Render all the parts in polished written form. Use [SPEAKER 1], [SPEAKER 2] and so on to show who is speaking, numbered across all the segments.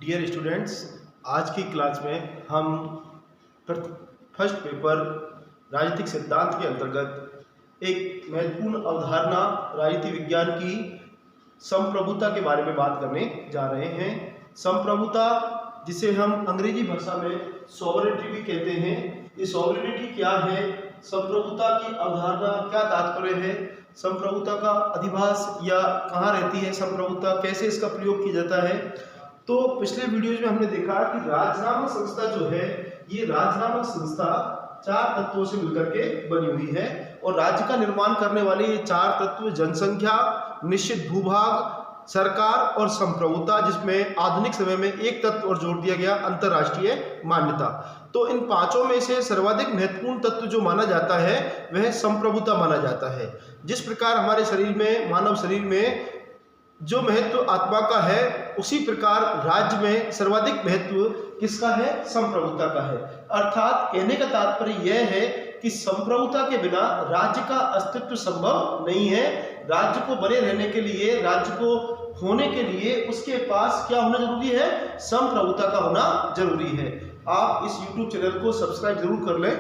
[SPEAKER 1] Dear students, आज की class में हम फर्स्ट पेपर राजनीतिक सिद्धांत के अंतर्गत एक महत्वपूर्ण अवधारणा राजनीति विज्ञान की संप्रभुता के बारे में बात करने जा रहे हैं। संप्रभुता, जिसे हम अंग्रेजी भाषा में सॉवरेनिटी भी कहते हैं, ये सॉवरेनिटी क्या है, संप्रभुता की अवधारणा क्या तात्पर्य है, संप्रभुता का अधिवास या कहाँ रहती है संप्रभुता, कैसे इसका प्रयोग किया जाता है। तो पिछले वीडियोज में हमने देखा कि राज्य नामक संस्था जो है, ये राज्य नामक संस्था 4 तत्वों से मिलकर के बनी हुई है और राज्य का निर्माण करने वाले ये 4 तत्व जनसंख्या, निश्चित भूभाग, सरकार और संप्रभुता, जिसमें आधुनिक समय में एक तत्व और जोड़ दिया गया, अंतरराष्ट्रीय मान्यता। तो इन 5 में से सर्वाधिक महत्वपूर्ण तत्व जो माना जाता है वह संप्रभुता माना जाता है। जिस प्रकार हमारे शरीर में, मानव शरीर में जो महत्व आत्मा का है, उसी प्रकार राज्य में सर्वाधिक महत्व किसका है, संप्रभुता का है। अर्थात कहने का तात्पर्य यह है कि संप्रभुता के बिना राज्य का अस्तित्व संभव नहीं है। राज्य को बने रहने के लिए, राज्य को होने के लिए उसके पास क्या होना जरूरी है, संप्रभुता का होना जरूरी है। आप इस YouTube चैनल को सब्सक्राइब जरूर कर लें।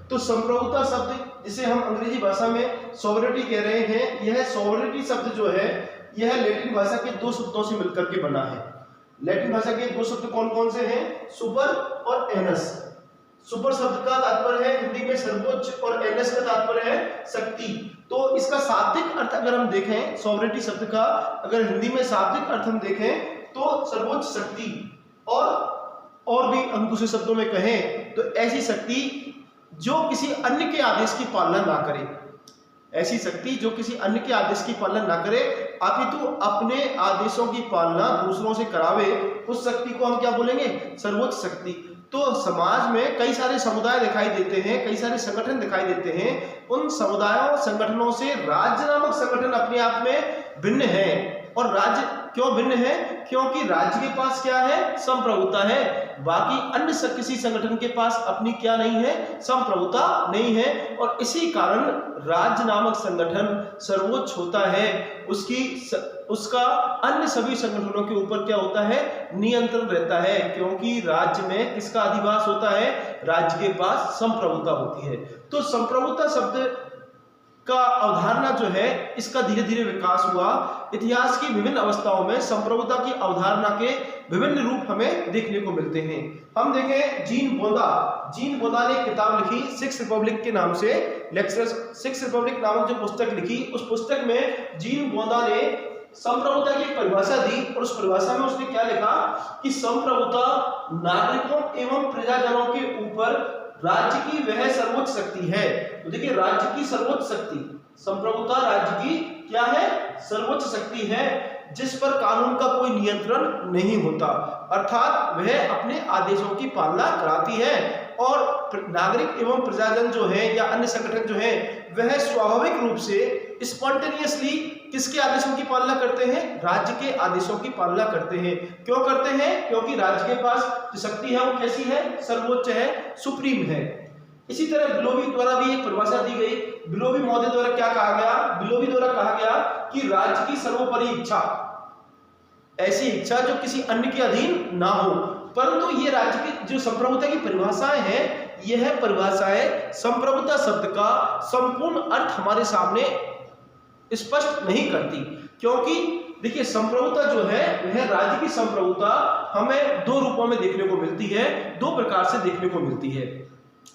[SPEAKER 1] तो संप्रभुता शब्द, जिसे हम अंग्रेजी भाषा में सॉवरेनिटी कह रहे हैं, यह सॉवरेनिटी शब्द जो है यह लैटिन भाषा के 2 शब्दों से मिलकर के बना है। लैटिन भाषा के 2 शब्द कौन कौन से हैं, सुपर और एनस। सुपर शब्द का तात्पर्य है हिंदी में सर्वोच्च और एनस का तात्पर्य है शक्ति। तो इसका शाब्दिक अर्थ अगर हम देखें, सॉवरेनिटी शब्द का अगर हिंदी में शाब्दिक अर्थ हम देखें तो सर्वोच्च शक्ति, और भी हम दूसरे शब्दों में कहें तो ऐसी शक्ति जो किसी अन्य के आदेश की पालना ना करे, ऐसी शक्ति जो किसी अन्य के आदेश की पालना ना करे अपितु अपने आदेशों की पालना दूसरों से करावे, उस शक्ति को हम क्या बोलेंगे, सर्वोच्च शक्ति। तो समाज में कई सारे समुदाय दिखाई देते हैं, कई सारे संगठन दिखाई देते हैं। उन समुदायों संगठनों से राज्य नामक संगठन अपने आप में भिन्न है। और राज्य क्यों भिन्न है, क्योंकि राज्य के पास क्या है, संप्रभुता है। बाकी अन्य किसी संगठन के पास अपनी क्या नहीं है, संप्रभुता नहीं है। और इसी कारण राज्य नामक संगठन सर्वोच्च होता है, उसका अन्य सभी संगठनों के ऊपर क्या होता है, नियंत्रण रहता है, क्योंकि राज्य में किसका अधिवास होता है, राज्य के पास संप्रभुता होती है। तो संप्रभुता शब्द का अवधारणा जो है, इसका धीरे धीरे विकास हुआ। इतिहास की विभिन्न अवस्थाओं में संप्रभुता की अवधारणा के विभिन्न रूप हमें देखने को मिलते हैं। हम देखें जीन बोदा ने किताब लिखी 6 रिपब्लिक के नाम से, लेक्चर्स 6 रिपब्लिक नामक जो पुस्तक लिखी, उस पुस्तक में जीन बोदा ने संप्रभुता की एक परिभाषा दी। और उस परिभाषा में उसने क्या लिखा कि संप्रभुता नागरिकों एवं प्रजाजनों के ऊपर राज्य की वह सर्वोच्च शक्ति है। तो देखिए, राज्य की सर्वोच्च शक्ति, संप्रभुता राज्य की क्या है, सर्वोच्च शक्ति है, जिस पर कानून का कोई नियंत्रण नहीं होता। अर्थात वह अपने आदेशों की पालना कराती है और नागरिक एवं प्रजाजन जो है या अन्य संगठन जो है, वह स्वाभाविक रूप से स्पॉन्टेनियसली किसके आदेशों की पालना करते हैं, राज्य के आदेशों की पालना करते हैं। क्यों करते हैं, क्योंकि राज्य के पास जो शक्ति है वो कैसी है, सर्वोच्च है, सुप्रीम है। इसी तरह बिलोवी द्वारा भी एक परिभाषा दी गई। बिलोवी महोदय द्वारा क्या कहा गया, बिलोवी द्वारा कहा गया कि राज्य की सर्वोपरि इच्छा, ऐसी इच्छा जो किसी अन्य के अधीन ना हो। परंतु ये राज्य की जो संप्रभुता की परिभाषाएं हैं, यह परिभाषाएं संप्रभुता शब्द का संपूर्ण अर्थ हमारे सामने स्पष्ट नहीं करती। क्योंकि देखिए, संप्रभुता जो है वह राज्य की संप्रभुता हमें 2 रूपों में देखने को मिलती है, 2 प्रकार से देखने को मिलती है।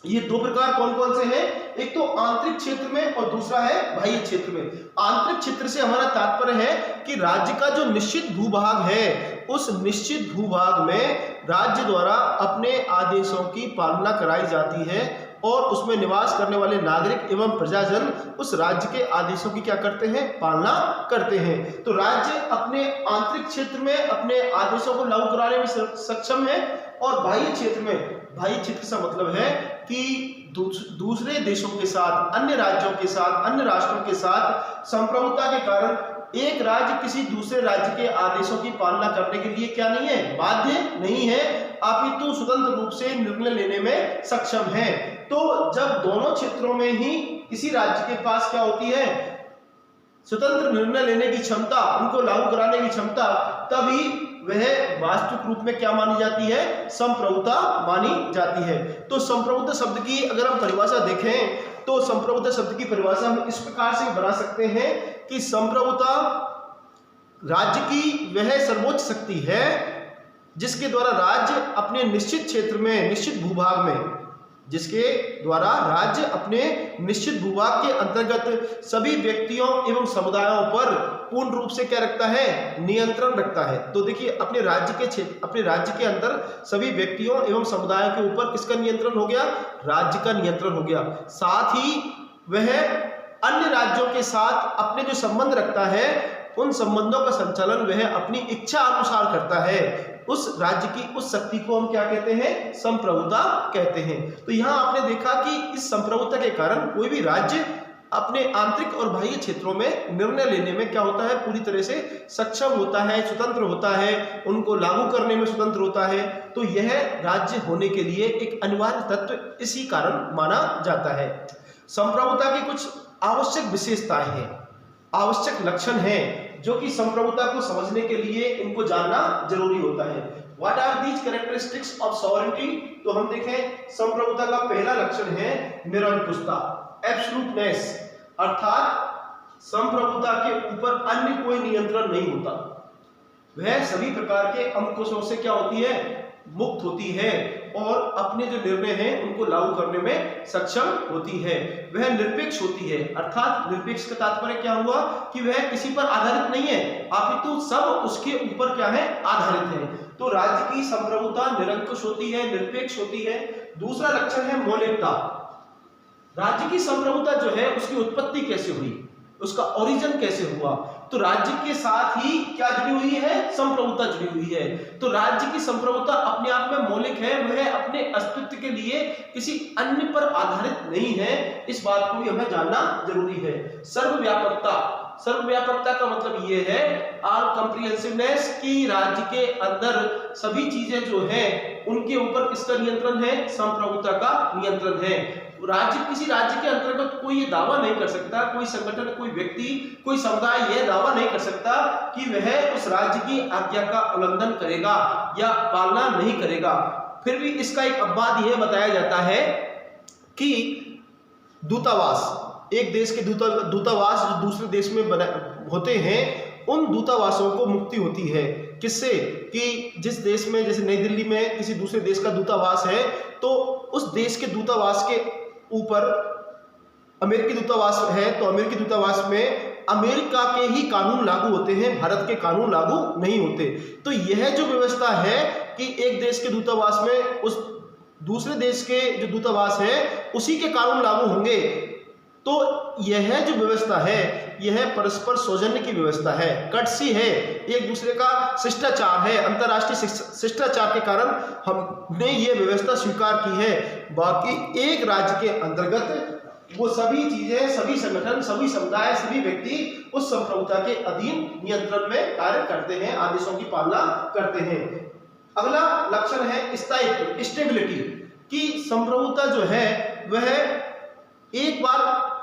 [SPEAKER 1] ये 2 प्रकार कौन कौन से हैं, एक तो आंतरिक क्षेत्र में और दूसरा है बाह्य क्षेत्र में। आंतरिक क्षेत्र से हमारा तात्पर्य है कि राज्य का जो निश्चित भूभाग है, उस निश्चित भूभाग में राज्य द्वारा अपने आदेशों की पालना कराई जाती है और उसमें निवास करने वाले नागरिक एवं प्रजाजन उस राज्य के आदेशों की क्या करते हैं, पालना करते हैं। तो राज्य अपने आंतरिक क्षेत्र में अपने आदेशों को लागू कराने में सक्षम है। और बाह्य क्षेत्र में, बाह्य क्षेत्र से मतलब है कि दूसरे देशों के साथ, अन्य राज्यों के साथ, अन्य राष्ट्रों के साथ संप्रभुता के कारण एक राज्य किसी दूसरे राज्य के आदेशों की पालना करने के लिए क्या नहीं है, बाध्य नहीं है, अपितु स्वतंत्र रूप से निर्णय लेने में सक्षम है। तो जब दोनों क्षेत्रों में ही किसी राज्य के पास क्या होती है, स्वतंत्र निर्णय लेने की क्षमता, उनको लागू कराने की क्षमता, तभी वह वास्तविक रूप में क्या मानी जाती है, संप्रभुता मानी जाती है। तो संप्रभुता शब्द की अगर हम परिभाषा देखें तो संप्रभुता शब्द की परिभाषा हम इस प्रकार से बना सकते हैं कि संप्रभुता राज्य की वह सर्वोच्च शक्ति है जिसके द्वारा राज्य अपने निश्चित क्षेत्र में, निश्चित भूभाग में, जिसके द्वारा राज्य अपने निश्चित भूभाग के अंतर्गत सभी व्यक्तियों एवं समुदायों पर पूर्ण रूप से क्या रखता है, नियंत्रण रखता है। तो देखिए अपने राज्य के क्षेत्र, अपने राज्य के अंदर सभी व्यक्तियों एवं समुदायों के ऊपर किसका नियंत्रण हो गया, राज्य का नियंत्रण हो गया। साथ ही वह अन्य राज्यों के साथ अपने जो संबंध रखता है उन संबंधों का संचालन वह अपनी इच्छा अनुसार करता है। उस राज्य की उस शक्ति को हम क्या कहते हैं, संप्रभुता कहते हैं। तो यहां आपने देखा कि इस संप्रभुता के कारण कोई भी राज्य अपने आंतरिक और बाह्य क्षेत्रों में निर्णय लेने में क्या होता है, पूरी तरह से सक्षम होता है, स्वतंत्र होता है, उनको लागू करने में स्वतंत्र होता है। तो यह राज्य होने के लिए एक अनिवार्य तत्व इसी कारण माना जाता है। संप्रभुता की कुछ आवश्यक विशेषताएं हैं, आवश्यक लक्षण हैं जो कि संप्रभुता को समझने के लिए इनको जानना जरूरी होता है। What are these characteristics of sovereignty? तो हम देखें संप्रभुता का पहला लक्षण है निरंकुशता, एब्सोल्यूटनेस, अर्थात संप्रभुता के ऊपर अन्य कोई नियंत्रण नहीं होता। वह सभी प्रकार के अंकुशों से क्या होती है, मुक्त होती है और अपने जो निर्णय हैं उनको लागू करने में सक्षम होती है। वह निरपेक्ष होती है, अर्थात निरपेक्ष का तात्पर्य क्या हुआ कि वह किसी पर आधारित नहीं है, अपितु सब उसके ऊपर क्या है, आधारित है। तो राज्य की संप्रभुता निरंकुश होती है, निरपेक्ष होती है। दूसरा लक्षण है मौलिकता। राज्य की संप्रभुता जो है उसकी उत्पत्ति कैसे हुई, उसका ओरिजिन कैसे हुआ? तो राज्य के साथ ही क्या जुड़ी हुई है, संप्रभुता जुड़ी हुई है। तो राज्य की संप्रभुता अपने आप में मौलिक है, वह अपने अस्तित्व के लिए किसी अन्य पर आधारित नहीं है। इस बात को भी हमें जानना जरूरी है। सर्वव्यापकता, सर्वव्यापकता का मतलब ये है ऑल कॉम्प्रिहेंसिवनेस, की राज्य के अंदर सभी चीजें जो है उनके ऊपर किसका नियंत्रण है, संप्रभुता का नियंत्रण है। राज्य, किसी राज्य के अंतर्गत कोई ये दावा नहीं कर सकता, कोई संगठन, कोई व्यक्ति, कोई समुदाय यह दावा नहीं कर सकता कि वह उस राज्य की आज्ञा का उल्लंघन करेगा या पालना नहीं करेगा। फिर भी इसका एक अपवाद यह बताया जाता है कि दूतावास, एक देश के दूतावास जो दूसरे देश में होते हैं, उन दूतावासों को मुक्ति होती है। किससे? कि जिस देश में, जैसे नई दिल्ली में किसी दूसरे देश का दूतावास है, तो उस देश के दूतावास के ऊपर अमेरिकी दूतावास है, तो अमेरिकी दूतावास में अमेरिका के ही कानून लागू होते हैं, भारत के कानून लागू नहीं होते। तो यह जो व्यवस्था है कि एक देश के दूतावास में उस दूसरे देश के जो दूतावास है उसी के कानून लागू होंगे, तो यह जो व्यवस्था है यह परस्पर सौजन्य की व्यवस्था है, कटसी है, एक दूसरे का शिष्टाचार है, अंतर्राष्ट्रीय शिष्टाचार के कारण हमने ये व्यवस्था स्वीकार की है। बाकी एक राज्य के अंतर्गत वो सभी चीजें, सभी संगठन, सभी समुदाय, सभी व्यक्ति उस संप्रभुता के अधीन नियंत्रण में कार्य करते हैं, आदेशों की पालना करते हैं। अगला लक्षण है स्थायित्व, स्टेबिलिटी, की संप्रभुता जो है वह एक बार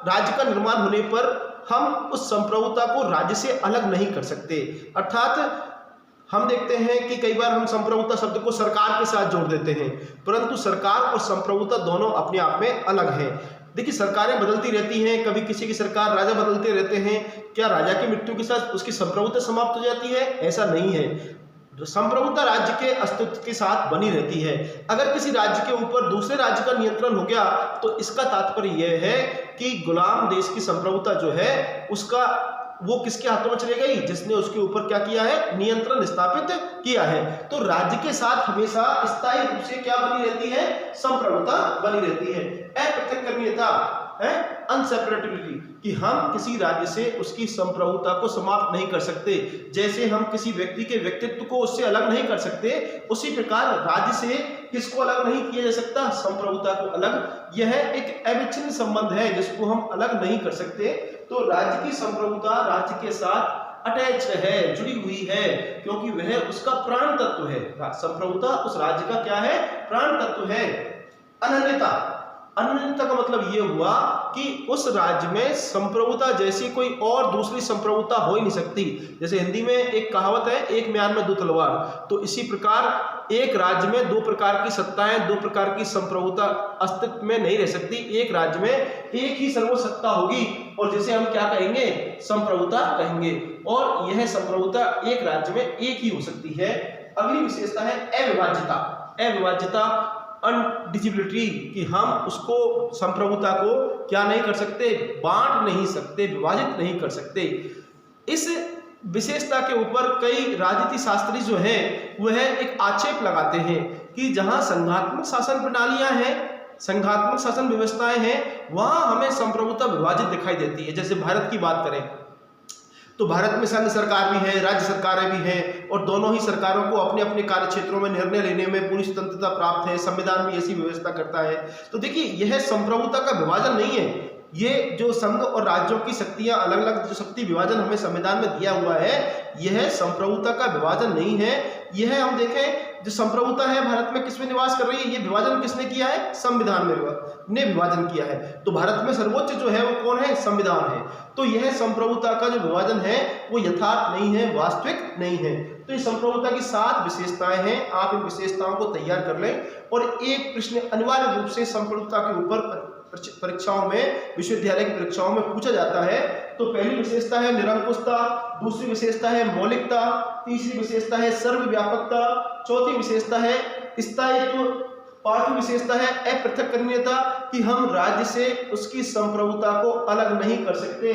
[SPEAKER 1] राज्य का निर्माण होने पर हम उस संप्रभुता को राज्य से अलग नहीं कर सकते। अर्थात हम देखते हैं कि कई बार हम संप्रभुता शब्द को सरकार के साथ जोड़ देते हैं, परंतु सरकार और संप्रभुता दोनों अपने आप में अलग हैं। देखिए सरकारें बदलती रहती हैं, कभी किसी की सरकार, राजा बदलते रहते हैं। क्या राजा की मृत्यु के साथ उसकी संप्रभुता समाप्त हो जाती है? ऐसा नहीं है। संप्रभुता राज्य के अस्तित्व के साथ बनी रहती है। अगर किसी राज्य के ऊपर दूसरे राज्य का नियंत्रण हो गया तो इसका तात्पर्य यह है कि गुलाम देश की संप्रभुता जो है उसका, वो किसके हाथों में चली गई? जिसने उसके ऊपर क्या किया है? नियंत्रण स्थापित किया है। तो राज्य के साथ हमेशा स्थायी रूप से क्या बनी रहती है? संप्रभुता बनी रहती है। अपृथक्करणीयता है, अनसेपरेटेबिलिटी, कि हम किसी राज्य से उसकी संप्रभुता को समाप्त नहीं कर सकते। जैसे हम किसी व्यक्ति के व्यक्तित्व को उससे अलग नहीं कर सकते, उसी प्रकार राज्य से किसको अलग नहीं किया जा सकता? संप्रभुता को अलग। यह एक अविच्छिन्न संबंध है जिसको हम अलग नहीं कर सकते। तो राज्य की संप्रभुता राज्य के साथ अटैच है, जुड़ी हुई है, क्योंकि वह उसका प्राण तत्व है। संप्रभुता उस राज्य का क्या है? प्राण तत्व है। अनन्यता, अनन्यता का मतलब यह हुआ कि उस राज्य में संप्रभुता जैसी कोई और दूसरी संप्रभुता हो ही नहीं सकती। जैसे हिंदी में एक कहावत है, एक म्यान में दो तलवार, तो इसी प्रकार एक राज्य में दो प्रकार की सत्ताएं, दो प्रकार की संप्रभुता अस्तित्व में नहीं रह सकती। एक राज्य में एक ही सर्वसत्ता होगी और जिसे हम क्या कहेंगे, संप्रभुता कहेंगे, और यह संप्रभुता एक राज्य में एक ही हो सकती है। अगली विशेषता है अविभाज्यता। अविभाज्यता, अनडिविजिबिलिटी, कि हम उसको संप्रभुता को क्या नहीं कर सकते, बांट नहीं सकते, विभाजित नहीं कर सकते। इस विशेषता के ऊपर कई राजनीति शास्त्री जो हैं वह एक आक्षेप लगाते हैं कि जहां संघात्मक शासन प्रणालियां हैं, संघात्मक शासन व्यवस्थाएं हैं, वहां हमें संप्रभुता विभाजित दिखाई देती है। जैसे भारत की बात करें तो भारत में संघ सरकार भी है, राज्य सरकारें भी हैं, और दोनों ही सरकारों को अपने अपने कार्य क्षेत्रों में निर्णय लेने में पूरी स्वतंत्रता प्राप्त है। संविधान भी ऐसी व्यवस्था करता है। तो देखिए, यह संप्रभुता का विभाजन नहीं है। ये जो संघ और राज्यों की शक्तियां, अलग अलग जो शक्ति विभाजन हमें संविधान में दिया हुआ है, यह संप्रभुता का विभाजन नहीं है। यह हम देखें, जो संप्रभुता है भारत में किसमें निवास कर रही है, ये विभाजन किसने किया है, संविधान में ने विभाजन किया है। तो भारत में सर्वोच्च जो है वो कौन है, संविधान है। तो यह संप्रभुता का जो विभाजन है वो यथार्थ नहीं है, वास्तविक नहीं है। तो ये संप्रभुता की 7 विशेषताएं हैं। आप इन विशेषताओं को तैयार कर लें और एक प्रश्न अनिवार्य रूप से संप्रभुता के ऊपर परीक्षाओं में, विश्वविद्यालय की परीक्षाओं में पूछा जाता है। तो पहली विशेषता है निरंकुशता, दूसरी विशेषता है मौलिकता, तीसरी विशेषता है सर्वव्यापकता, चौथी विशेषता है स्थायित्व, पांचवी विशेषता है अपृथकरणीयता, कि हम राज्य से उसकी संप्रभुता को अलग नहीं कर सकते।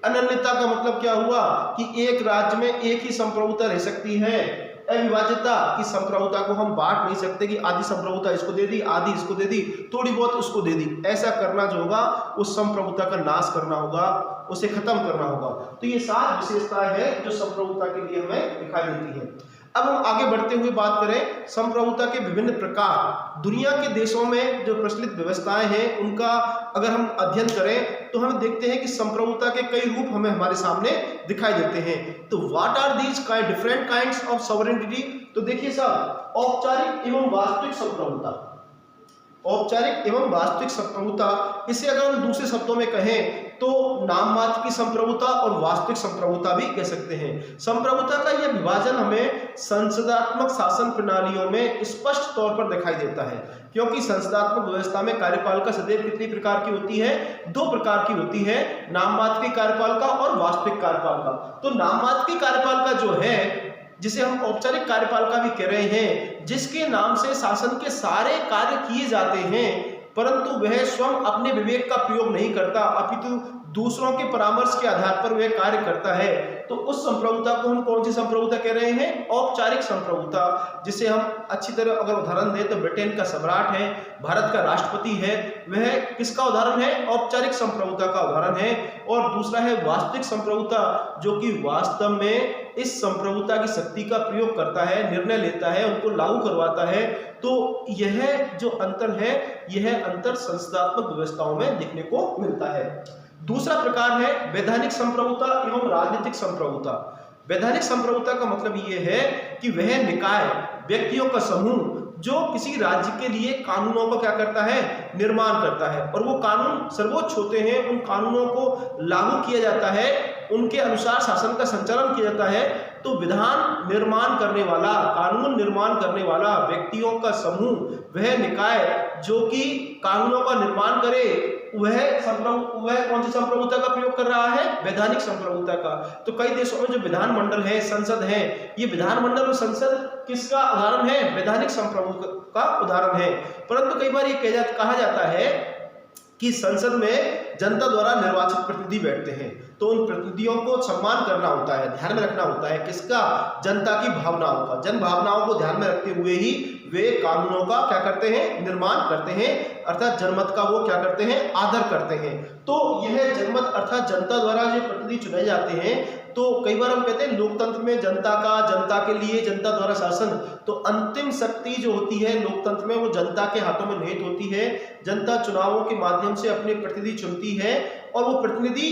[SPEAKER 1] अनन्यता का मतलब क्या हुआ कि एक राज्य में एक ही संप्रभुता रह सकती है। अविभाज्यता, की संप्रभुता को हम बांट नहीं सकते कि आधी संप्रभुता इसको दे दी, आधी इसको दे दी, थोड़ी बहुत उसको दे दी। ऐसा करना जो होगा उस संप्रभुता का नाश करना होगा, उसे खत्म करना होगा। तो ये 7 विशेषताएं हैं जो संप्रभुता के लिए हमें दिखाई देती है। अब हम आगे बढ़ते हुए बात करें संप्रभुता के विभिन्न प्रकार। दुनिया के देशों में जो प्रचलित व्यवस्थाएं हैं उनका अगर हम अध्ययन करें तो हम देखते हैं कि संप्रभुता के कई रूप हमें हमारे सामने दिखाई देते हैं। तो what are these different kinds of sovereignty? तो देखिए साहब, औपचारिक एवं वास्तविक संप्रभुता, औपचारिक एवं वास्तविक संप्रभुता, इसे अगर हम दूसरे शब्दों में कहें तो नाम मात्र की संप्रभुता और वास्तविक संप्रभुता भी कह सकते हैं। संप्रभुता का यह विभाजन हमें संसदात्मक शासन प्रणालियों में स्पष्ट तौर पर दिखाई देता है, क्योंकि संसदात्मक व्यवस्था में कार्यपालिका सदैव कितनी प्रकार की होती है, 2 प्रकार की होती है, नाम मात्र की कार्यपालिका और वास्तविक कार्यपालिका। तो नाम मात्र की कार्यपालिका जो है, जिसे हम औपचारिक कार्यपालिका भी कह रहे हैं, जिसके नाम से शासन के सारे कार्य किए जाते हैं, परंतु वह स्वयं अपने विवेक का प्रयोग नहीं करता, अपितु दूसरों के परामर्श के आधार पर वह कार्य करता है। तो उस संप्रभुता को हम कौन सी संप्रभुता कह रहे हैं? औपचारिक संप्रभुता। जिसे हम अच्छी तरह अगर उदाहरण दें तो ब्रिटेन का सम्राट है, भारत का राष्ट्रपति है, वह किसका उदाहरण है? औपचारिक संप्रभुता का उदाहरण है। और दूसरा है वास्तविक संप्रभुता, जो कि वास्तव में इस संप्रभुता की शक्ति का प्रयोग करता है, निर्णय लेता है, उनको लागू करवाता है। तो यह जो अंतर है, यह अंतर संसदात्मक व्यवस्थाओं में देखने को मिलता है। दूसरा प्रकार है वैधानिक संप्रभुता एवं राजनीतिक संप्रभुता। वैधानिक संप्रभुता का मतलब यह है कि वह निकाय, व्यक्तियों का समूह जो किसी राज्य के लिए कानूनों का क्या करता है, निर्माण करता है, और वो कानून सर्वोच्च होते हैं, उन कानूनों को लागू किया जाता है, उनके अनुसार शासन का संचालन किया जाता है। तो विधान निर्माण करने वाला, कानून निर्माण करने वाला व्यक्तियों का समूह, वह निकाय जो कि कानूनों का निर्माण करे, वह कौन सी संप्रभुता का प्रयोग कर रहा है? वैधानिक संप्रभुता का। तो कई देशों में जो विधानमंडल है, संसद है, ये विधानमंडल और संसद किसका उदाहरण है? वैधानिक संप्रभुता का उदाहरण है। परंतु कई बार ये कहा जाता है कि संसद में जनता द्वारा निर्वाचित प्रतिनिधि बैठते हैं, तो उन प्रतिनिधियों को सम्मान करना होता है, ध्यान में रखना होता है किसका? जनता की भावनाओं का। जन भावनाओं को ध्यान में रखते हुए ही वे कानूनों का क्या करते हैं? निर्माण करते हैं, अर्थात जनमत का वो क्या करते हैं? आदर करते हैं। तो यह जनमत अर्थात जनता द्वारा जो प्रतिनिधि चुने जाते हैं, तो कई बार हम कहते हैं लोकतंत्र में जनता का, जनता के लिए, जनता द्वारा शासन। तो अंतिम शक्ति जो होती है लोकतंत्र में, वो जनता के हाथों में निहित होती है। जनता चुनावों के माध्यम से अपने प्रतिनिधि चुनती है और वो प्रतिनिधि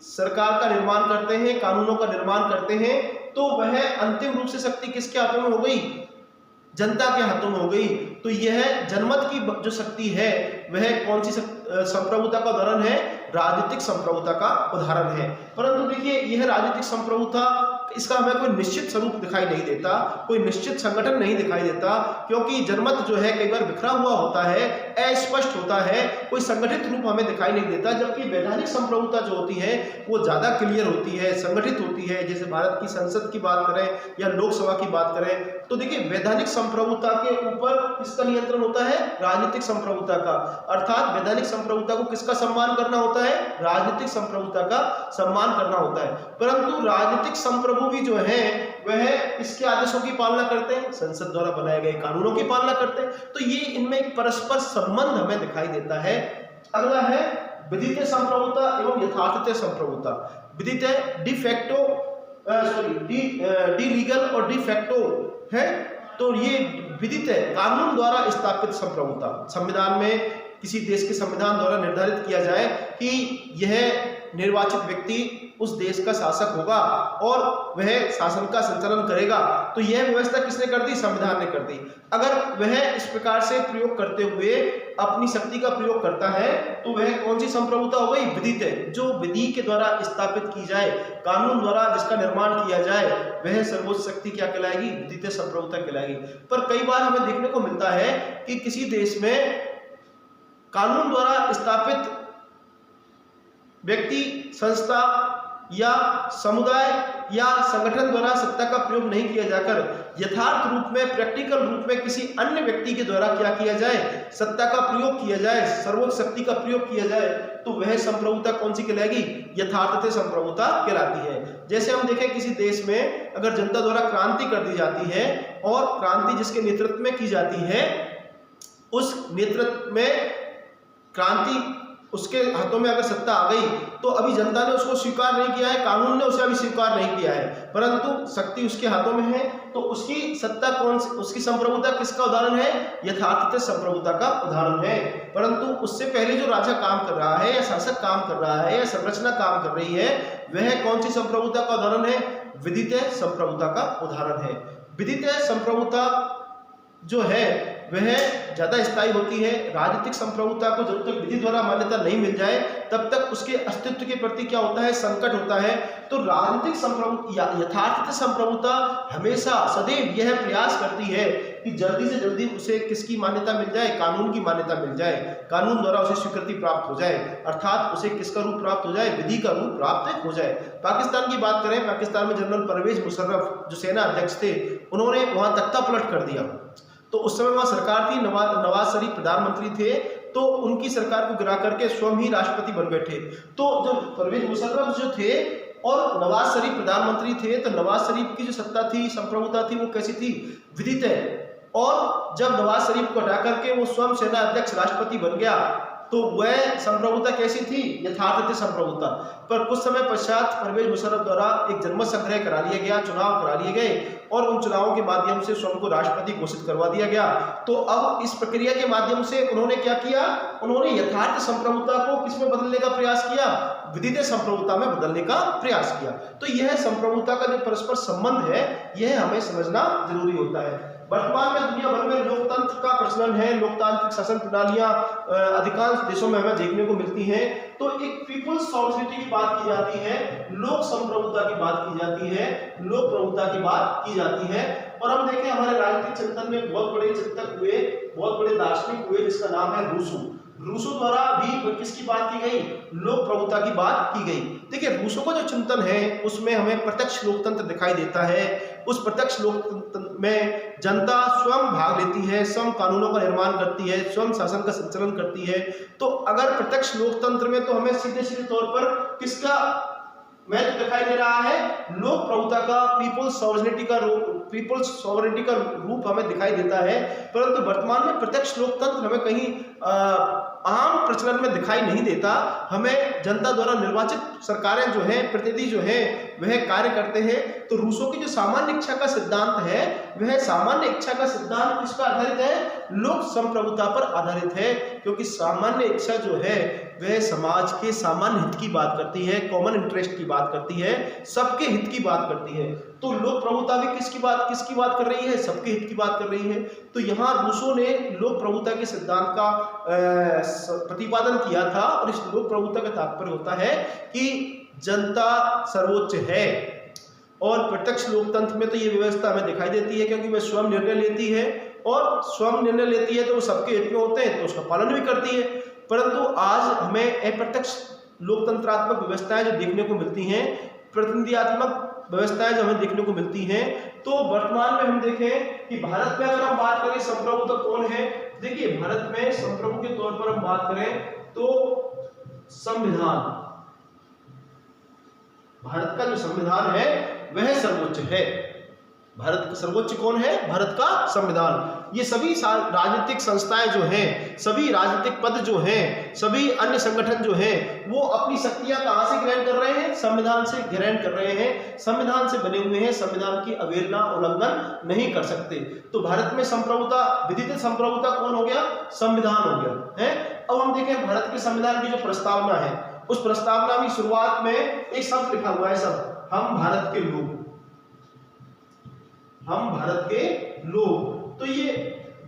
[SPEAKER 1] सरकार का निर्माण करते हैं, कानूनों का निर्माण करते हैं। तो वह अंतिम रूप से शक्ति किसके हाथों में हो गई? जनता के हाथों में हो गई, तो यह जनमत की जो शक्ति है वह कौन सी संप्रभुता का उदाहरण है? राजनीतिक संप्रभुता का उदाहरण है। परंतु देखिए, यह राजनीतिक संप्रभुता, इसका हमें कोई निश्चित स्वरूप दिखाई नहीं देता, कोई निश्चित संगठन नहीं दिखाई देता, क्योंकि जनमत जो है कई बार बिखरा हुआ होता है, अस्पष्ट होता है, कोई संगठित रूप हमें दिखाई नहीं देता। जबकि वैधानिक संप्रभुता जो होती है वो ज्यादा क्लियर होती है, संगठित होती है। जैसे भारत की संसद की बात करें या लोकसभा की बात करें, तो देखिए वैधानिक संप्रभुता के ऊपर किसका नियंत्रण होता है? राजनीतिक संप्रभुता का। अर्थात वैधानिक संप्रभुता को किसका सम्मान करना होता है? राजनीतिक संप्रभुता का सम्मान करना होता है। परंतु राजनीतिक संप्रभु भी जो है वह इसके आदेशों की पालना करते हैं, संसद द्वारा बनाए गए कानूनों की पालना करते हैं। तो ये इनमें एक परस्पर संबंध हमें दिखाई देता है। अगला है विधित्य संप्रभुता एवं यथार्थत्य संप्रभुता। विधित्य डिफैक्टो डी लीगल और डिफैक्टो है, तो ये विदित है कानून द्वारा स्थापित संप्रभुता। संविधान में किसी देश के संविधान द्वारा निर्धारित किया जाए कि यह निर्वाचित व्यक्ति उस देश का शासक होगा और वह शासन का संचालन करेगा, तो यह व्यवस्था किसने कर दी? संविधान ने कर दी। अगर वह इस प्रकार से प्रयोग करते हुए अपनी शक्ति का प्रयोग करता है तो वह कौन सी संप्रभुता हो गई? विधित है। जो विधि के द्वारा स्थापित की जाए, कानून द्वारा जिसका निर्माण किया जाए, वह सर्वोच्च शक्ति क्या कहलाएगी? विधित संप्रभुता कहलाएगी। पर कई बार हमें देखने को मिलता है कि किसी देश में कानून द्वारा स्थापित व्यक्ति, संस्था या समुदाय या संगठन द्वारा सत्ता का प्रयोग नहीं किया जाकर यथार्थ रूप में, प्रैक्टिकल रूप में किसी अन्य व्यक्ति के द्वारा क्या किया जाए? सत्ता का प्रयोग किया जाए, सर्वोच्च शक्ति का प्रयोग किया जाए, तो वह संप्रभुता कौन सी कहलाएगी? यथार्थत्य संप्रभुता कहलाती है। जैसे हम देखें किसी देश में अगर जनता द्वारा क्रांति कर दी जाती है और क्रांति जिसके नेतृत्व में की जाती है, उस नेतृत्व में क्रांति उसके हाथों में अगर सत्ता आ गई, तो अभी जनता ने उसको स्वीकार नहीं किया है, कानून ने उसे अभी स्वीकार नहीं किया है, परंतु शक्ति उसके हाथों में है, तो उसकी सत्ता कौन सी, उसकी संप्रभुता किसका उदाहरण है? यथार्थत्य संप्रभुता का उदाहरण है। परंतु उससे पहले जो राजा काम कर रहा है या शासक काम कर रहा है या संरचना काम कर रही है, वह कौन सी संप्रभुता का उदाहरण है? विधित्य संप्रभुता का उदाहरण है। विधित्य संप्रभुता जो है वह ज्यादा स्थायी होती है। राजनीतिक संप्रभुता को जब तक विधि द्वारा मान्यता नहीं मिल जाए तब तक उसके अस्तित्व के प्रति क्या होता है? संकट होता है। तो राजनीतिक संप्रभुता, यथार्थ संप्रभुता हमेशा सदैव यह प्रयास करती है कि जल्दी से जल्दी उसे किसकी मान्यता मिल जाए? कानून की मान्यता मिल जाए, कानून द्वारा उसे स्वीकृति प्राप्त हो जाए, अर्थात उसे किसका रूप प्राप्त हो जाए? विधि का रूप प्राप्त हो जाए। पाकिस्तान की बात करें, पाकिस्तान में जनरल परवेज मुशर्रफ जो सेना अध्यक्ष थे, उन्होंने वहां तख्ता पलट कर दिया। तो उस समय वहां सरकार थी, नवाज शरीफ प्रधानमंत्री थे, तो उनकी सरकार को गिरा करके स्वयं ही राष्ट्रपति बन बैठे। तो जब परवेज मुशर्रफ जो थे और नवाज शरीफ प्रधानमंत्री थे, तो नवाज शरीफ की जो सत्ता थी, संप्रभुता थी, वो कैसी थी? विधित है। और जब नवाज शरीफ को हटा करके वो स्वयं सेना अध्यक्ष राष्ट्रपति बन गया, तो वह संप्रभुता कैसी थी? यथार्थत्य संप्रभुता। पर कुछ समय पश्चात परवेज मुशर्रफ द्वारा एक जनमत संग्रह करा लिया गया, चुनाव करा लिए गए और उन चुनावों के माध्यम से स्वयं को राष्ट्रपति घोषित करवा दिया गया। तो अब इस प्रक्रिया के माध्यम से उन्होंने क्या किया? उन्होंने यथार्थ संप्रभुता को किसमें बदलने का प्रयास किया? विधित्य संप्रभुता में बदलने का प्रयास किया। तो यह संप्रभुता का जो परस्पर संबंध है, यह हमें समझना जरूरी होता है। वर्तमान में दुनिया भर में लोकतंत्र का प्रचलन है, लोकतांत्रिक शासन प्रणालियां अधिकांश देशों में हमें देखने को मिलती हैं। तो एक पीपुल्स सॉवरेनिटी की बात की जाती है, लोक संप्रभुता की बात की जाती है, लोक प्रभुता की बात की जाती है। और हम देखें हमारे राजनीतिक चिंतन में बहुत बड़े चिंतक हुए, बहुत बड़े दार्शनिक हुए, जिसका नाम है रूसो। रूसो द्वारा भी किसकी बात की गई? लोक प्रभुता की बात की गई। देखिए रूसो का जो चिंतन है उसमें हमें प्रत्यक्ष लोकतंत्र दिखाई देता है। उस प्रत्यक्ष लोकतंत्र में जनता स्वयं भाग लेती है, स्वयं कानूनों का निर्माण करती है, स्वयं शासन का संचालन करती है। तो अगर प्रत्यक्ष लोकतंत्र में तो हमें सीधे सीधे तौर पर किसका महत्व दिखाई दे रहा है? लोक प्रभुता का, पीपुल्स सॉवरेनिटी का रूप हमें दिखाई देता है। परंतु वर्तमान में प्रत्यक्ष लोकतंत्र हमें कहीं आम प्रचलन में दिखाई नहीं देता। हमें जनता द्वारा निर्वाचित सरकारें जो हैं, प्रतिनिधि जो हैं, वह कार्य करते हैं। तो रूसो की जो सामान्य इच्छा का सिद्धांत है, वह सामान्य इच्छा का सिद्धांत किस पर आधारित है? लोक संप्रभुता पर आधारित है। क्योंकि सामान्य इच्छा जो है वह समाज के सामान्य हित की बात करती है, कॉमन इंटरेस्ट की बात करती है, सबके हित की बात करती है। तो लोक प्रभुता भी किसकी बात कर रही है? सबके हित की बात कर रही है। तो यहाँ रूसो ने लोक प्रभुता के सिद्धांत का प्रतिपादन किया था, और इस लोक प्रभुता का तात्पर्य होता है कि जनता सर्वोच्च है, और प्रत्यक्ष लोकतंत्र में तो ये व्यवस्था हमें दिखाई देती है, क्योंकि वह स्वयं निर्णय लेती है, और स्वयं निर्णय लेती है तो वो सबके हित में होते हैं तो उसका पालन भी करती है। परंतु आज हमें अप्रत्यक्ष लोकतंत्रात्मक व्यवस्थाएं जो देखने को मिलती हैं, प्रतिनिधियात्मक व्यवस्थाएं जो हमें देखने को मिलती हैं, तो वर्तमान में हम देखें कि भारत में अगर हम बात करें संप्रभु तो कौन है? देखिए, भारत में संप्रभु के तौर पर हम बात करें तो संविधान, भारत का जो संविधान है वह सर्वोच्च है। भारत का सर्वोच्च कौन है? भारत का संविधान। ये सभी राजनीतिक संस्थाएं जो हैं, सभी राजनीतिक पद जो हैं, सभी अन्य संगठन जो हैं, वो अपनी शक्तियां कहां से ग्रहण कर रहे हैं? संविधान से ग्रहण कर रहे हैं, संविधान से बने हुए हैं, संविधान की अवहेलना उल्लंघन नहीं कर सकते। तो भारत में संप्रभुता, विधित संप्रभुता कौन हो गया? संविधान हो गया है। अब हम देखें भारत के संविधान की जो प्रस्तावना है, उस प्रस्तावना की शुरुआत में एक शब्द लिखा हुआ है, सब हम भारत के लोग, हम भारत के लोग। तो ये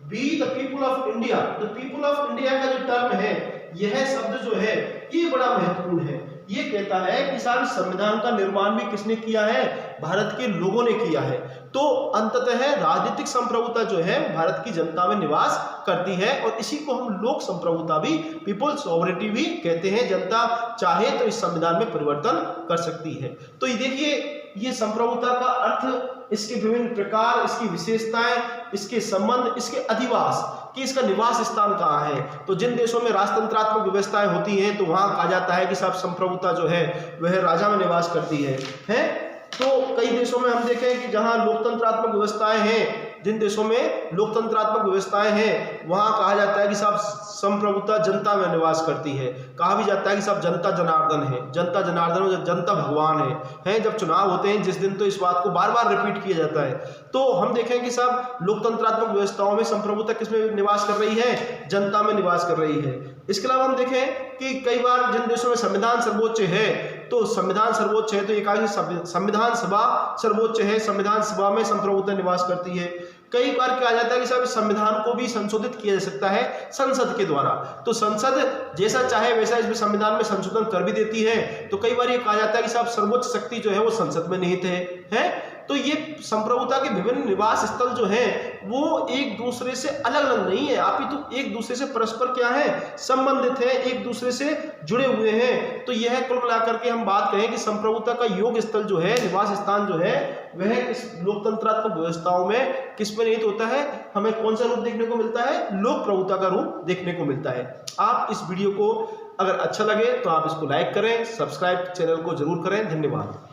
[SPEAKER 1] be the people of India, the people of India का जो टर्म है, यह शब्द जो है ये बड़ा महत्वपूर्ण है। ये कहता है कि साहब संविधान का निर्माण भी किसने किया है? भारत के लोगों ने किया है। तो अंततः राजनीतिक संप्रभुता जो है भारत की जनता में निवास करती है, और इसी को हम लोक संप्रभुता भी, पीपल सॉवरेनिटी भी कहते हैं। जनता चाहे तो इस संविधान में परिवर्तन कर सकती है। तो ये देखिए, ये संप्रभुता का अर्थ, इसके विभिन्न प्रकार, इसकी विशेषताएं, इसके संबंध, इसके अधिवास कि इसका निवास स्थान कहाँ है। तो जिन देशों में राजतंत्रात्मक व्यवस्थाएं होती हैं तो वहां कहा जाता है कि सब संप्रभुता जो है वह राजा में निवास करती है। तो कई देशों में हम देखें कि जहां लोकतंत्रात्मक व्यवस्थाएं हैं, जिन देशों में लोकतंत्रात्मक व्यवस्थाएं हैं, वहां कहा जाता है कि सब संप्रभुता जनता में निवास करती है। कहा भी जाता है कि सब जनता जनार्दन है, जनता जनार्दन, जनता भगवान है। जब चुनाव होते हैं जिस दिन, तो इस बात को बार बार रिपीट किया जाता है। तो हम देखें कि सब लोकतंत्रात्मक व्यवस्थाओं में संप्रभुता किसमें निवास कर रही है? जनता में निवास कर रही है। इसके अलावा हम देखें कि कई बार जिन देशों में संविधान सर्वोच्च है, तो संविधान सर्वोच्च है तो ये कहा संविधान सभा सर्वोच्च है, संविधान सभा में संप्रभुता निवास करती है। कई बार कहा जाता है कि साहब संविधान को भी संशोधित किया जा सकता है संसद के द्वारा, तो संसद जैसा चाहे वैसा इसमें संविधान में संशोधन कर भी देती है। तो कई बार ये कहा जाता है कि साहब सर्वोच्च शक्ति जो है वो संसद में निहित है। तो ये संप्रभुता के विभिन्न निवास स्थल जो हैं वो एक दूसरे से अलग अलग नहीं है, अपितु एक दूसरे से परस्पर क्या है? संबंधित है, एक दूसरे से जुड़े हुए हैं। तो यह कुल मिलाकर के हम बात करें कि संप्रभुता का योग स्थल जो है, निवास स्थान जो है, वह इस लोकतंत्रात्मक व्यवस्थाओं में किस में निहित होता है? हमें कौन सा रूप देखने को मिलता है? लोक प्रभुता का रूप देखने को मिलता है। आप इस वीडियो को अगर अच्छा लगे तो आप इसको लाइक करें, सब्सक्राइब चैनल को जरूर करें। धन्यवाद।